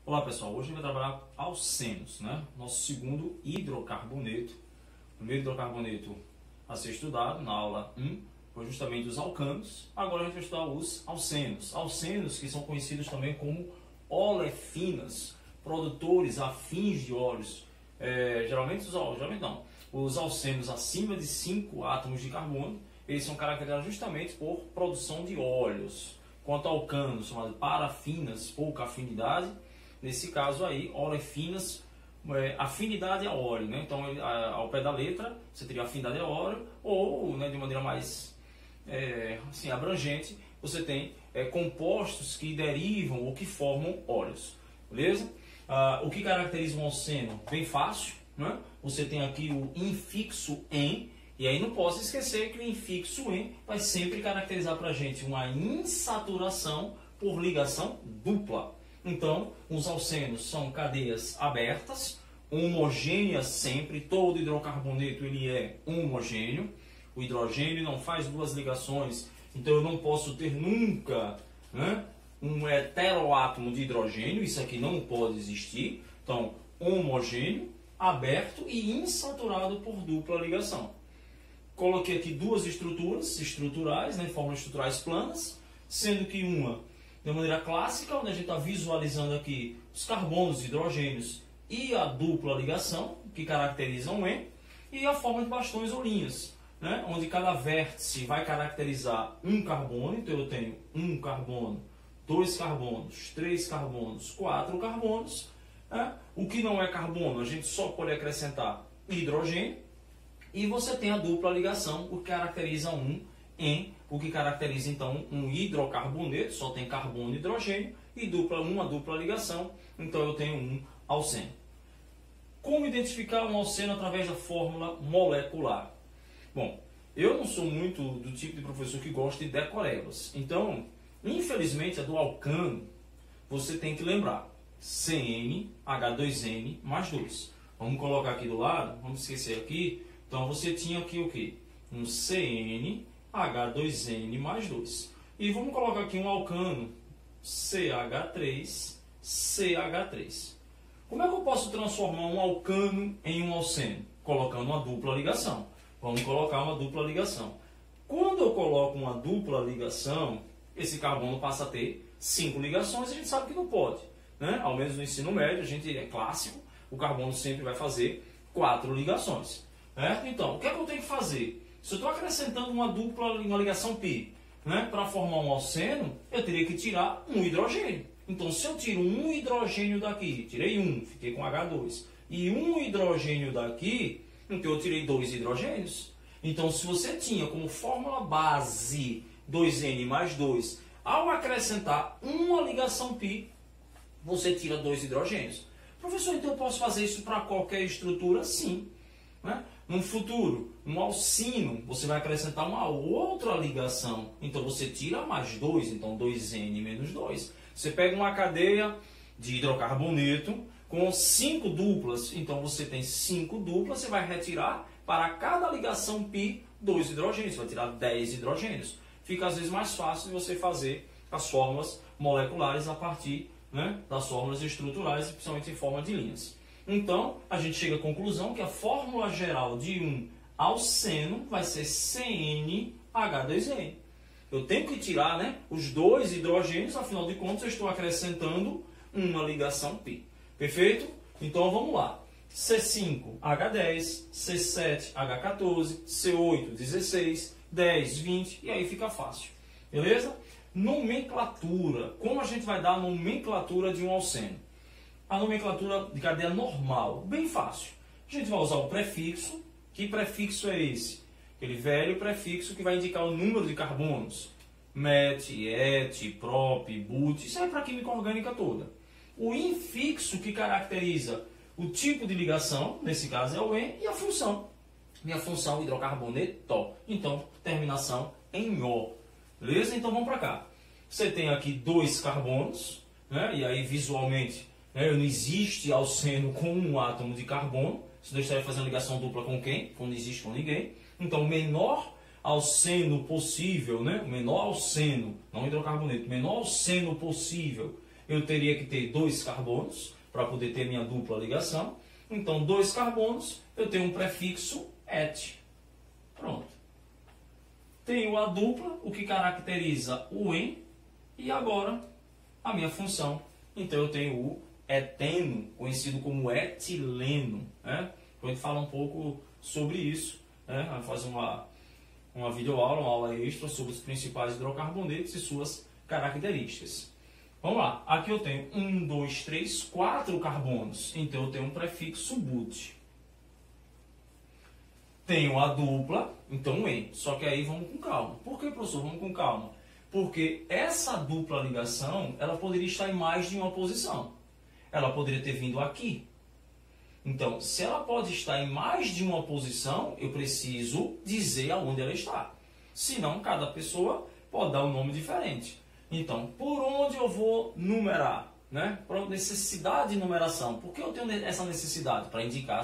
Olá pessoal, hoje a gente vai trabalhar alcenos, né? Nosso segundo hidrocarboneto. O primeiro hidrocarboneto a ser estudado na aula 1 foi justamente os alcanos. Agora a gente vai estudar os alcenos. Alcenos que são conhecidos também como olefinas, produtores afins de óleos. Geralmente os alcenos acima de 5 átomos de carbono, eles são caracterizados justamente por produção de óleos. Quanto ao alcano, chamado parafinas, pouca afinidade. Nesse caso aí, olefinas, afinidade a óleo, né? Então, ao pé da letra, você teria afinidade a óleo, ou, né, de maneira mais assim, abrangente, você tem compostos que derivam ou que formam óleos, beleza? O que caracteriza um alceno? Bem fácil, né? Você tem aqui o infixo "em", e aí não posso esquecer que o infixo "em" vai sempre caracterizar para a gente uma insaturação por ligação dupla. Então, os alcenos são cadeias abertas, homogêneas sempre. Todo hidrocarboneto ele é homogêneo. O hidrogênio não faz duas ligações, então eu não posso ter nunca, né, um heteroátomo de hidrogênio. Isso aqui não pode existir. Então, homogêneo, aberto e insaturado por dupla ligação. Coloquei aqui duas estruturas estruturais, né, formas estruturais planas, sendo que uma de maneira clássica, onde a gente está visualizando aqui os carbonos e hidrogênios e a dupla ligação, que caracterizam o "em", e a forma de bastões ou linhas, né, onde cada vértice vai caracterizar um carbono. Então eu tenho um carbono, dois carbonos, três carbonos, quatro carbonos. Né? O que não é carbono, a gente só pode acrescentar hidrogênio. E você tem a dupla ligação, o que caracteriza um "em", o que caracteriza então um hidrocarboneto, só tem carbono e hidrogênio, e uma dupla ligação, então eu tenho um alceno. Como identificar um alceno através da fórmula molecular? Bom, eu não sou muito do tipo de professor que gosta de decorebas, então, infelizmente, a do alcano, você tem que lembrar, CnH2n mais 2. Vamos colocar aqui do lado, vamos esquecer aqui, então você tinha aqui o quê? Um CnH2n mais 2. E vamos colocar aqui um alcano, CH3CH3. Como é que eu posso transformar um alcano em um alceno? Colocando uma dupla ligação. Vamos colocar uma dupla ligação. Quando eu coloco uma dupla ligação, esse carbono passa a ter 5 ligações, e a gente sabe que não pode, né? Ao menos no ensino médio, a gente é clássico, o carbono sempre vai fazer 4 ligações. Certo? Então, o que é que eu tenho que fazer? Se eu estou acrescentando uma ligação π, né, para formar um alceno, eu teria que tirar um hidrogênio. Então, se eu tiro um hidrogênio daqui, tirei um, fiquei com H2, e um hidrogênio daqui, então eu tirei 2 hidrogênios. Então, se você tinha como fórmula base 2N mais 2, ao acrescentar uma ligação π, você tira 2 hidrogênios. Professor, então eu posso fazer isso para qualquer estrutura? Sim. Né? No futuro, no alcino, você vai acrescentar uma outra ligação. Então você tira mais 2, então 2N menos 2. Você pega uma cadeia de hidrocarboneto com 5 duplas. Então você tem 5 duplas, você vai retirar para cada ligação π 2 hidrogênios. Você vai tirar 10 hidrogênios. Fica às vezes mais fácil de você fazer as fórmulas moleculares a partir, né, das fórmulas estruturais, principalmente em forma de linhas. Então, a gente chega à conclusão que a fórmula geral de um alceno vai ser CnH2n. Eu tenho que tirar, né, os 2 hidrogênios, afinal de contas eu estou acrescentando uma ligação π. Perfeito? Então vamos lá. C5H10, C7H14, C8, 16, 10, 20, e aí fica fácil. Beleza? Nomenclatura. Como a gente vai dar a nomenclatura de um alceno? A nomenclatura de cadeia normal, bem fácil. A gente vai usar o prefixo. Que prefixo é esse? Aquele velho prefixo que vai indicar o número de carbonos. Met, et, prop, but, isso é para a química orgânica toda. O infixo que caracteriza o tipo de ligação, nesse caso é o "em", e a função. Minha função hidrocarboneto. Então, terminação em "o". Beleza? Então vamos para cá. Você tem aqui 2 carbonos, né? E aí visualmente, não existe alceno com um átomo de carbono. Senão eu estaria fazendo ligação dupla com quem? Não existe com ninguém. Então, o menor alceno possível, né? O menor alceno, não hidrocarboneto, o menor alceno possível eu teria que ter 2 carbonos para poder ter minha dupla ligação. Então, 2 carbonos, eu tenho um prefixo et. Pronto. Tenho a dupla, o que caracteriza o en, e agora a minha função. Então, eu tenho o eteno, conhecido como etileno. Né? A gente fala um pouco sobre isso. Né? Vai fazer uma videoaula, uma aula extra sobre os principais hidrocarbonetos e suas características. Vamos lá. Aqui eu tenho 1, 2, 3, 4 carbonos. Então, eu tenho um prefixo but. Tenho a dupla, então en. Só que aí vamos com calma. Por que, professor? Vamos com calma. Porque essa dupla ligação, ela poderia estar em mais de uma posição. Ela poderia ter vindo aqui. Então, se ela pode estar em mais de uma posição, eu preciso dizer aonde ela está. Senão, cada pessoa pode dar um nome diferente. Então, por onde eu vou numerar? Né? Por necessidade de numeração. Por que eu tenho essa necessidade? Para indicar a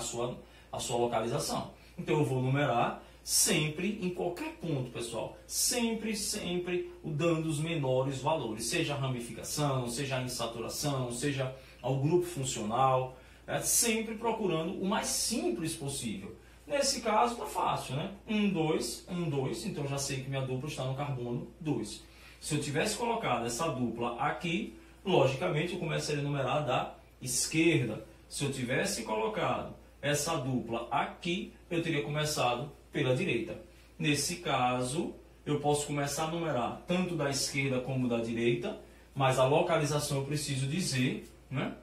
sua localização. Então, eu vou numerar sempre, em qualquer ponto, pessoal. Sempre dando os menores valores. Seja a ramificação, seja a insaturação, seja ao grupo funcional. Sempre procurando o mais simples possível. Nesse caso, está fácil, né? 1, 2, 1, 2. Então, já sei que minha dupla está no carbono 2. Se eu tivesse colocado essa dupla aqui, logicamente, eu começaria a numerar da esquerda. Se eu tivesse colocado essa dupla aqui, eu teria começado pela direita. Nesse caso, eu posso começar a numerar tanto da esquerda como da direita, mas a localização eu preciso dizer, né?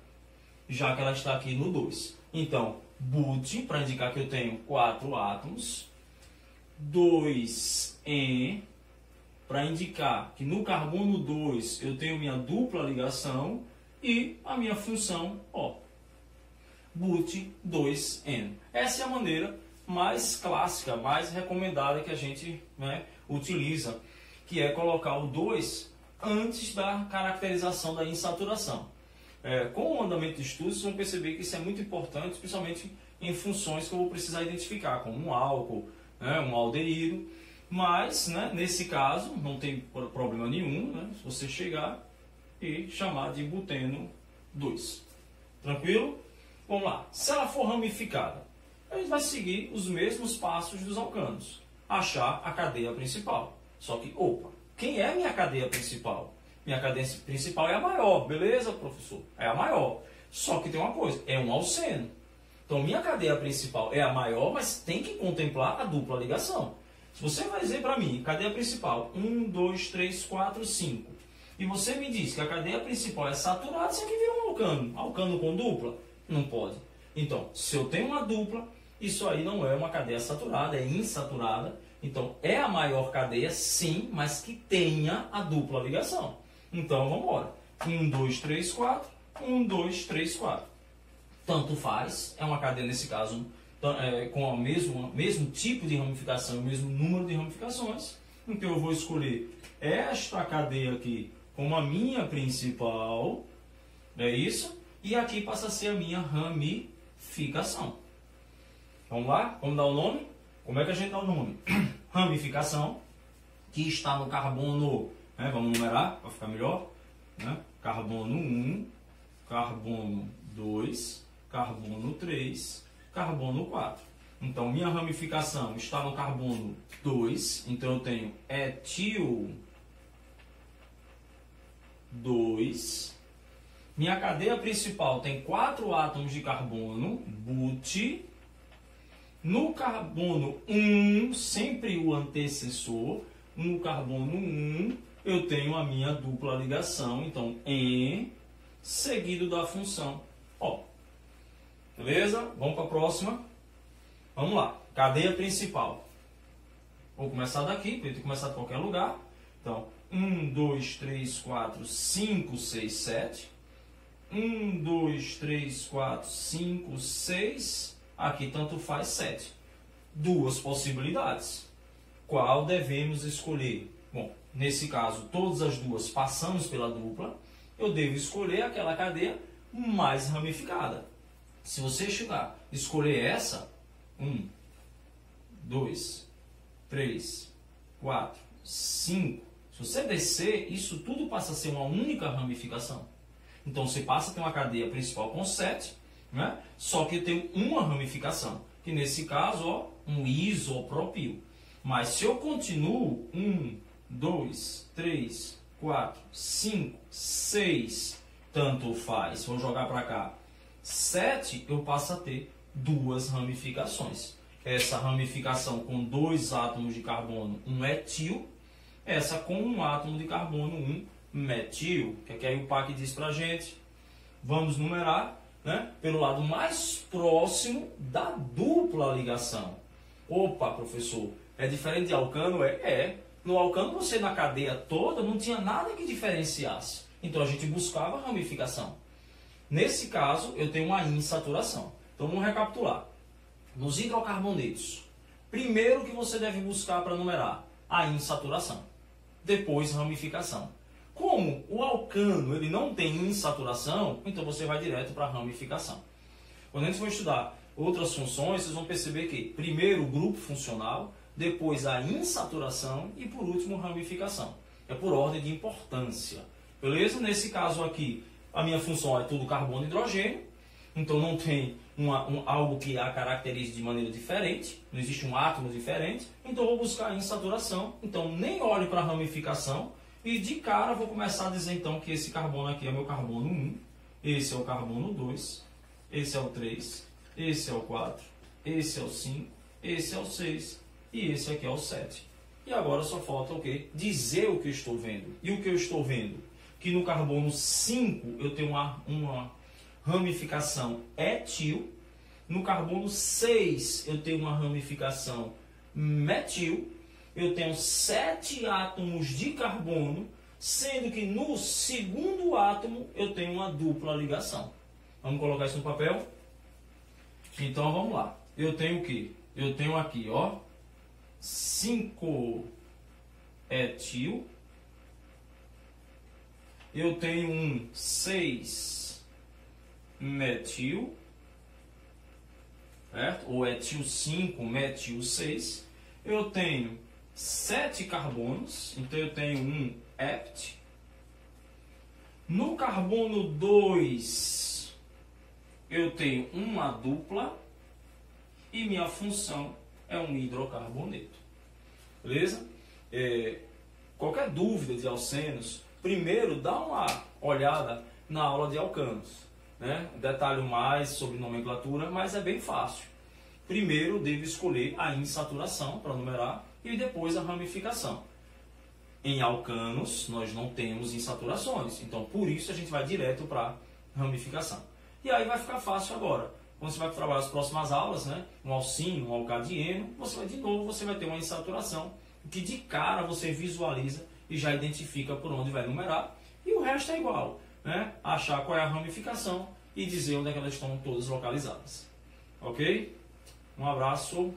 Já que ela está aqui no 2. Então, but, para indicar que eu tenho 4 átomos, 2en, para indicar que no carbono 2 eu tenho minha dupla ligação, e a minha função, ó, but 2n. Essa é a maneira mais clássica, mais recomendada que a gente, né, utiliza, que é colocar o 2 antes da caracterização da insaturação. Com o andamento de estudos, vocês vão perceber que isso é muito importante, especialmente em funções que eu vou precisar identificar, como um álcool, né, um aldeído. Mas, né, nesse caso, não tem problema nenhum, né, se você chegar e chamar de buteno 2. Tranquilo? Vamos lá. Se ela for ramificada, a gente vai seguir os mesmos passos dos alcanos. Achar a cadeia principal. Só que, opa, quem é a minha cadeia principal? Minha cadeia principal é a maior, beleza, professor? É a maior. Só que tem uma coisa, é um alceno. Então, minha cadeia principal é a maior, mas tem que contemplar a dupla ligação. Se você vai dizer para mim, cadeia principal, 1, 2, 3, 4, 5, e você me diz que a cadeia principal é saturada, isso aqui vira um alcano. Alcano com dupla? Não pode. Então, se eu tenho uma dupla, isso aí não é uma cadeia saturada, é insaturada. Então, é a maior cadeia, sim, mas que tenha a dupla ligação. Então, vamos embora. 1, 2, 3, 4. 1, 2, 3, 4. Tanto faz. É uma cadeia, nesse caso, com o mesmo tipo de ramificação, o mesmo número de ramificações. Então, eu vou escolher esta cadeia aqui como a minha principal. É isso. E aqui passa a ser a minha ramificação. Vamos lá? Vamos dar o nome? Como é que a gente dá o nome? Ramificação, que está no carbono... Vamos numerar para ficar melhor. Né? Carbono 1, carbono 2, carbono 3, carbono 4. Então, minha ramificação está no carbono 2. Então, eu tenho etil 2. Minha cadeia principal tem 4 átomos de carbono, but. No carbono 1, sempre o antecessor, no carbono 1, eu tenho a minha dupla ligação, então, en, seguido da função O. Beleza? Vamos para a próxima. Vamos lá. Cadeia principal. Vou começar daqui, podia ter começado em qualquer lugar. Então, 1, 2, 3, 4, 5, 6, 7. 1, 2, 3, 4, 5, 6. Aqui tanto faz 7. 2 possibilidades. Qual devemos escolher? Bom, nesse caso, todas as duas passamos pela dupla. Eu devo escolher aquela cadeia mais ramificada. Se você chegar a escolher essa, 1, 2, 3, 4, 5. Se você descer, isso tudo passa a ser uma única ramificação. Então você passa a ter uma cadeia principal com 7, né? Só que eu tenho uma ramificação, que nesse caso, ó, um isopropil. Mas se eu continuo 1, 2, 3, 4, 5, 6, tanto faz, vou jogar para cá, 7, eu passo a ter duas ramificações. Essa ramificação com 2 átomos de carbono, um etil, essa com um átomo de carbono, um metil. O que é que aí o PAC diz para a gente? Vamos numerar, né, pelo lado mais próximo da dupla ligação. Opa, professor, é diferente de alcano? No alcano você na cadeia toda não tinha nada que diferenciasse. Então a gente buscava ramificação. Nesse caso, eu tenho uma insaturação. Então vamos recapitular. Nos hidrocarbonetos, primeiro que você deve buscar para numerar, a insaturação. Depois, ramificação. Como o alcano ele não tem insaturação, então você vai direto para a ramificação. Quando a gente for estudar outras funções, vocês vão perceber que primeiro o grupo funcional, depois a insaturação e por último ramificação. É por ordem de importância. Beleza? Nesse caso aqui, a minha função é tudo carbono e hidrogênio. Então não tem algo que a caracterize de maneira diferente. Não existe um átomo diferente. Então eu vou buscar a insaturação. Então nem olho para a ramificação. E de cara vou começar a dizer então que esse carbono aqui é meu carbono 1. Esse é o carbono 2. Esse é o 3. Esse é o 4. Esse é o 5. Esse é o 6. E esse aqui é o 7. E agora só falta o quê? Dizer o que eu estou vendo. E o que eu estou vendo? Que no carbono 5 eu tenho uma ramificação etil. No carbono 6 eu tenho uma ramificação metil. Eu tenho 7 átomos de carbono, sendo que no segundo átomo eu tenho uma dupla ligação. Vamos colocar isso no papel? Então vamos lá. Eu tenho o quê? Eu tenho aqui, ó, 5 etil. Eu tenho um 6 metil, certo? Ou etil 5, metil 6. Eu tenho 7 carbonos, então eu tenho um hept. No carbono 2, eu tenho uma dupla e minha função é um hidrocarboneto. Beleza? Qualquer dúvida de alcenos, primeiro dá uma olhada na aula de alcanos, né? Detalho mais sobre nomenclatura, mas é bem fácil. Primeiro devo escolher a insaturação para numerar e depois a ramificação. Em alcanos nós não temos insaturações, então por isso a gente vai direto para ramificação. E aí vai ficar fácil agora. Quando você vai trabalhar as próximas aulas, né? Um alcino, um alcadieno, você vai ter uma insaturação que de cara você visualiza e já identifica por onde vai numerar. E o resto é igual, né? Achar qual é a ramificação e dizer onde é que elas estão todas localizadas. Ok? Um abraço.